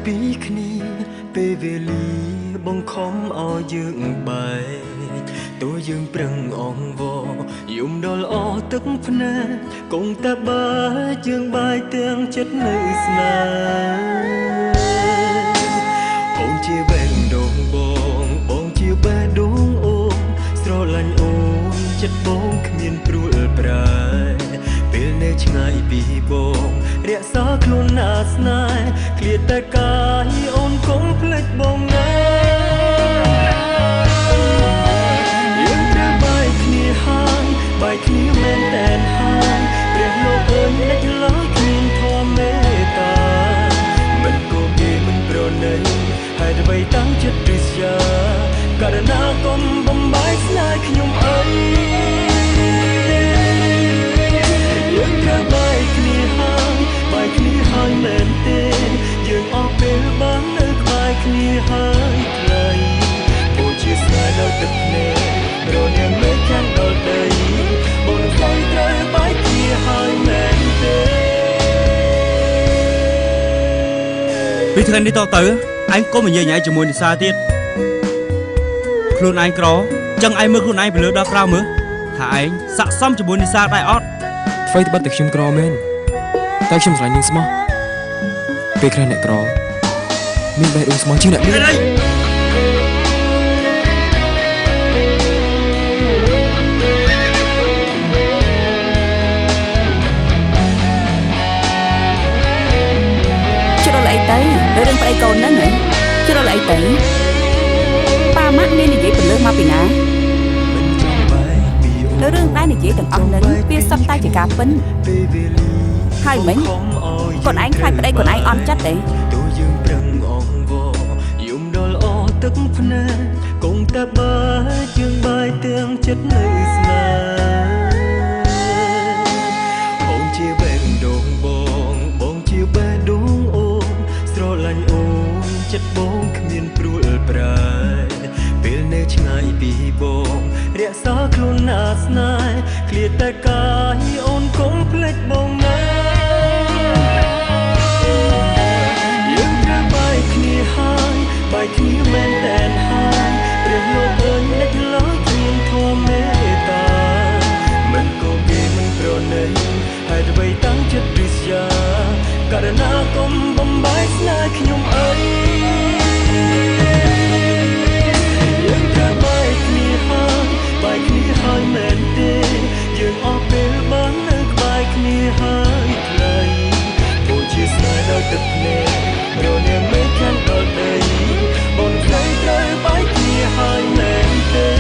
ពីគ្នាពេលវេលាបង្ខំឲ្យយើងបែកតួយើងប្រឹងអងវយំដល់អស់ទឹកភ្នែកគង់តែបើយើងបែកទាំងចិត្តនៅស្នេហ៍អូនជាបេះដូងបងជាបេះដូងអូនស្រឡាញ់អូនចិត្តបងគ្មានព្រួលប្រែពេលនៅឆ្ងាយពីបងរក្សាខ្លួនណាស្នេហ៍ឃ្លាតតែកាយអូនកុំភ្លេចបងណាយើងត្រូវបែកគ្នាហើយបែកគ្នាមែនតែនហើយព្រះលោកអើយអ្នកឡើយគ្មានធម៌មេត្តាមិនគោគេមិនប្រណីហើយអ្វីតាំងចិត្តឬស្យាករណាកុំបំបែកស្នេហ៍ខ្ញុំអីយើងត្រូវបែកគ្នាហើយបែកគ្នាហើយមែនទេយើងអស់ពេលបាននៅក្បែរគ្នាហើយថ្លៃអូនជាស្នេហ៍ដល់ទឹកភ្នែករនាងមេឃខាងដល់ដីបងនឹងស្អីត្រូវបែកគ្នាហើយមែនទេពីថ្ងៃនេះតទៅអញកុំនិយាយញ៉ៃជាមួយនិសាទៀតខ្លួនឯងក្រចឹងឯងមើលខ្លួនឯងពីលើដល់ក្រោមមើលថាឯងស័ក្តិសមជាមួយនិសាដែរអត់អ្វីត្បិតតែខ្ញុំក្រមែនតែខ្ញុំស្រឡាញ់នាងស្មោះពេលខ្លះអ្នកក្រមានបេះដូងស្មោះជាងអ្នកមានជ្រុលអីទៅរឿងប្តីកូនហ្នឹងហ៎ជ្រុលអីទៅប៉ាម៉ាក់មាននិយាយពលឹះមកពីណារឿងដែលនិយាយទាំងអស់ហ្នឹងវាសុទ្ធតែជាការពិនហើយមិញកូនឯងខ្លាចប្តីកូនឯងអន់ចិត្តទេតួយើងប្រឹងអងវយំដល់អស់ទឹកភ្នែកគង់តែបើយើងបែកទាំងចិត្តនៅស្នេហ៍អូនជាបេះដូងបងជាបេះដូងអូនស្រឡាញ់អូនចិត្តបងគ្មានព្រួលប្រែពេលនៅឆ្ងាយពីបងរក្សាខ្លួនណាស្នេហ៍ឃ្លាតតែកាយអូនកុំភ្លេចបងណាយើងត្រូវបែកគ្នាហើយបែកគ្នាមែនតែនហើយព្រះលោកអើយអ្នកឡើយគ្មានធម៌មេត្តាមិនគោគេមិនប្រណីហើយអ្វីតាំងចិត្តឬស្យាករណាកុំបំបែកស្នេហ៍ខ្ញុំអីយើងត្រូវបែកគ្នាហើយបែកគ្នាហើយមែនទេយើងអស់ពេលបាននៅក្បែរគ្នាហើយថ្លៃអូនជាស្នេហ៍ដល់ទឹកភ្នែករនាងមេឃខាងដល់ដីអូនស្រីត្រូវបែកគ្នាហើយមែនទេ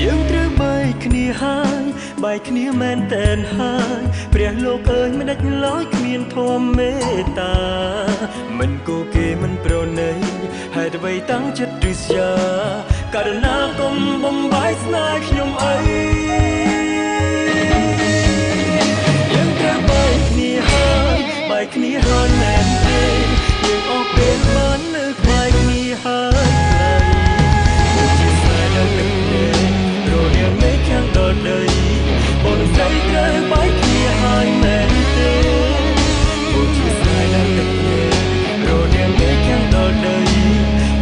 យើងត្រូវបែកគ្នាហើយបែកគ្នាមែនតែនហើយព្រះលោកអើយមិនដាច់ឡើយគ្មានធម៌មេត្តាមិនគោគេមិនប្រណីហើយអ្វីតាំងចិត្តឬស្យាករណាកុំបំបែកស្នេហ៍ខ្ញុំអីយើងត្រូវបែកគ្នាហើយបែកគ្នាហើយមែនទេយើងអស់ពេលបាននៅក្បែរគ្នាហើយថ្លៃអូនជាស្នេហ៍ដល់ទឹកភ្នែករនាងមេឃខាងដល់ដីអូនស្រីត្រូវបែកគ្នាហើយមែនទេអូនជាស្នេហ៍ដល់ទឹកភ្នែករនាងមេឃខាងដល់ដី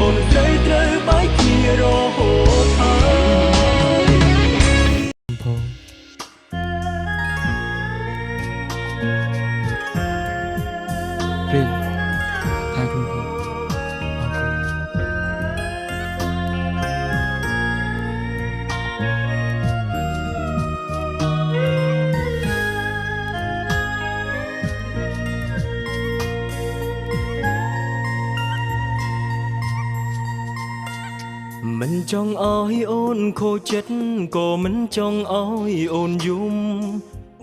អូនស្រីត្រូវបែកគ្នារហូតហើយផងព្រេងថាខ្លួនផងមិនចង់ឲ្យអូនខូចចិត្តក៏មិនចង់ឲ្យអូនយំ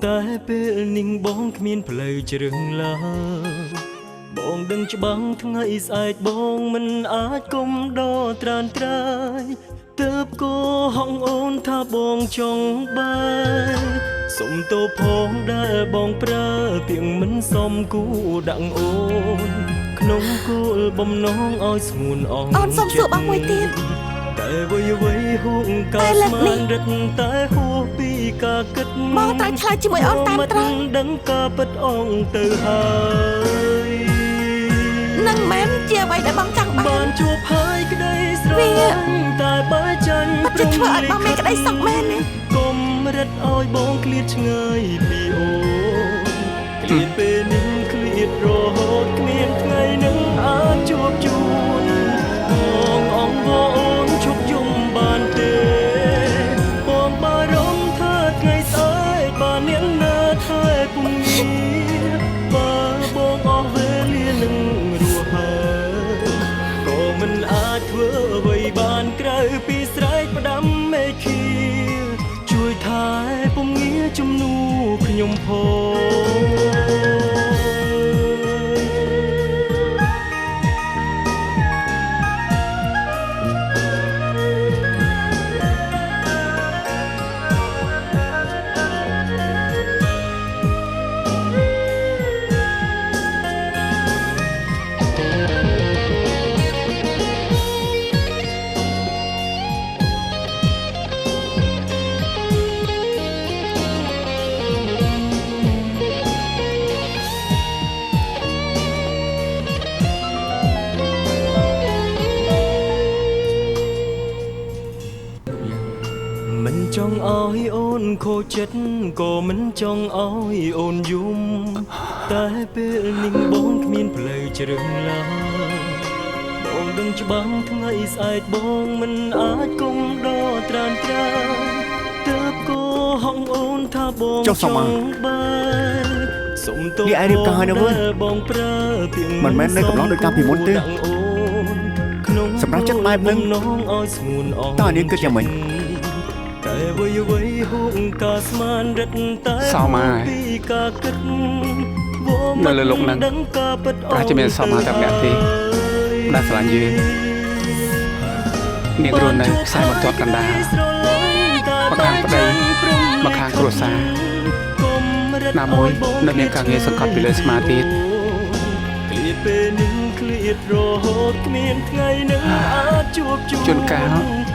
តែពេលនាងបងគ្មានផ្លូវជ្រឹងឡើយបងដឹងច្បាស់ថ្ងៃស្អែកបងមិនអាចគុំដល់ត្រានត្រើយទើបក៏ហងអូនថាបងចង់បែកសុំទោសផងដែលបងប្រើទាំងមិនសមគួរដាក់អូនក្នុងគោលបំណងឲ្យស្ងួនអងអូនសុំសួរបងមួយទៀតតែ តែវ័យហួងកាស្មានរឹកតែហួពីការគិតបងត្រូវឆ្លើយជាមួយអូនតាមត្រង់ដឹងការពិតអងទៅហើយនឹងមែនជាអ្វីដែលបងចង់បានជួបហើយក្តីស្រឡាញ់តែបើចាញ់ព្រមធ្វើឲ្យបងមានក្តីសុខមែនទេកុំរិតឲ្យបងឃ្លាតឆ្ងាយពីអូនឃ្លាតពេលនេះឃ្លាតរហូតគ្មានថ្ងៃនឹងអាចជួបជួនបងអងអូនជប់យំបានទេបងបារម្ភថាថ្ងៃស្អែកបាននាងនៅថែពុំងារបើបងអស់វេលានឹងរស់ហើយក៏មិនអាចធ្វើអ្វីបានក្រៅពីស្រែកផ្ដាំមេឃាជួយថែពុំងារជំនួខ្ញុំផងមិនចង់ឲ្យអូនខូចចិត្តក៏មិនចង់ឲ្យអូនយំតែពេលនេះបងគ្មានផ្លូវជ្រើសឡើយបងដឹងច្បាស់ថ្ងៃស្អែកបងមិនអាចគុំដកត្រានត្រាទើបក៏ហងអូនថាបងចង់បានសុំទោសបងប្រើពីមិនមែននៅកំឡុងដោយការពីមុនទេសម្រាប់ចិត្តបែបហ្នឹងតើនាងគិតយ៉ាងម៉េចតែវ័យហួងកាស្មានរឹកតែពីការគិតនៅលើលោកនឹងប្រហែលជាមានសមមកតែម្នាក់ទេដែលស្រឡាញ់យើងនាងរស់នៅខ្សែបន្ទាត់កណ្ដាលម្ខាងប្តីម្ខាងគ្រួសារណាមួយនៅមានការងារសង្កត់ពីលើស្មាទៀតឃ្លាតពេលនឹងឃ្លាតរហូតគ្មានថ្ងៃនឹងអាចជួបជុំជួនកាល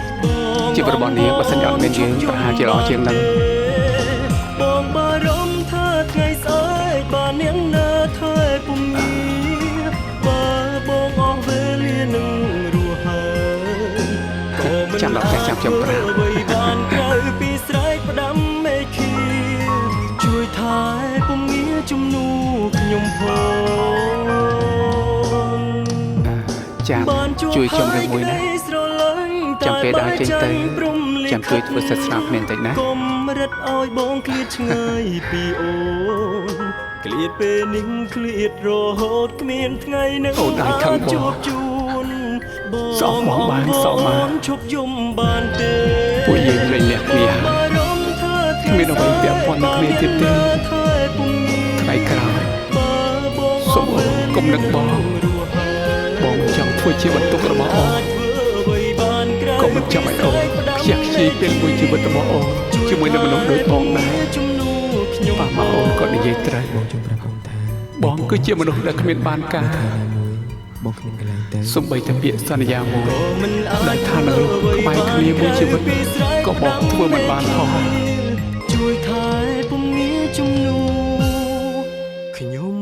ជារបស់នាងបើសិនជាអត់មានយើងប្រហែលជាល្អជាងនឹងបងបារម្ភថាថ្ងៃស្អែកបាននាងនៅថែពុំងារបើបងអស់វេលានឹងរស់ហើយក៏មិនចាំដល់ចាំខ្ញុំប្រាប់អ្វីបានក្រៅពីស្រែកផ្ដាំមេឃាជួយថែពុំងារជំនួខ្ញុំផងចាំជួយខ្ញុំរឿងមួយណាចាំពេលដល់ចេញទៅចាំជួយធ្វើសិទ្ធស្នាមគ្នាបន្តិចណាកុំរិតឲ្យបងឃ្លាតឆ្ងាយពីអូនឃ្លាតពេលនេះឃ្លាតរហូតគ្មានថ្ងៃនឹងអាចជួបជូនបងបានសោកបានជប់យំបានទេពួកយើងលែងលះគ្នាគ្មានអ្វីពាក់ព័ន្ធនឹងគ្នាទៀតទេថ្ងៃក្រោយសូមកុំនឹកបងចង់ធ្វើជាបន្ទុករបស់អូនក៏មិនចាំឲ្យអូនខ្ជះខ្ជាយពេលមួយជីវិតរបស់អូនជាមួយនឹងមនុស្សដូចបងដែរប៉ះមកអូនក៏និយាយត្រូវបងចង់ប្រាប់អូនថាបងគឺជាមនុស្សដែលគ្មានបានការបងគ្មានកន្លែងទៅសូម្បីតែពាក្យសន្យាមួយដែលថានឹងក្បែរគ្នាមួយជីវិតក៏បងធ្វើមិនបានផងជួយថែពុំងារជំនួខ្ញុំ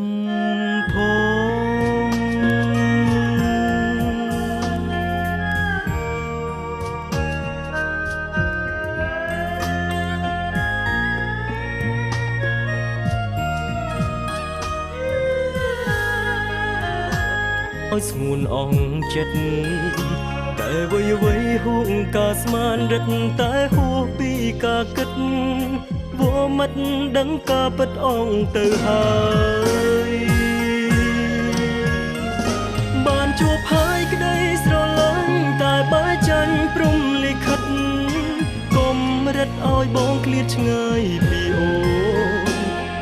ឲ្យស្ងួនអងចិត្តតែវ័យហួងកាស្មានរឹកតែហួពីការគិតវមិតដឹងការពិតអងទៅហើយបានជួបហើយក្តីស្រឡាញ់តែបើចាញ់ព្រំលិខិតកុំរិតឲ្យបងឃ្លាតឆ្ងាយពីអូន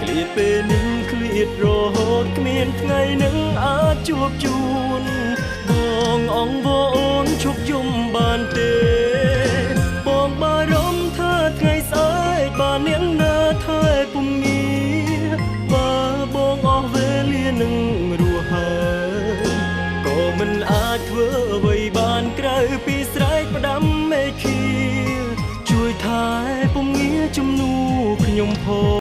ឃ្លាតពេលនេះឃ្លាតរហូតគ្មានថ្ងៃនឹងអាចជួបជូនបងអងអូនជប់យំបានទេបងបារម្ភថាថ្ងៃស្អែកបាននាងនៅថែពុំងារបើបងអស់វេលានឹងរស់ហើយក៏ មិនអាចធ្វើអ្វីបានក្រៅពីស្រែកផ្ដាំមេឃាជួយថែពំងារជំនួខ្ញុំផង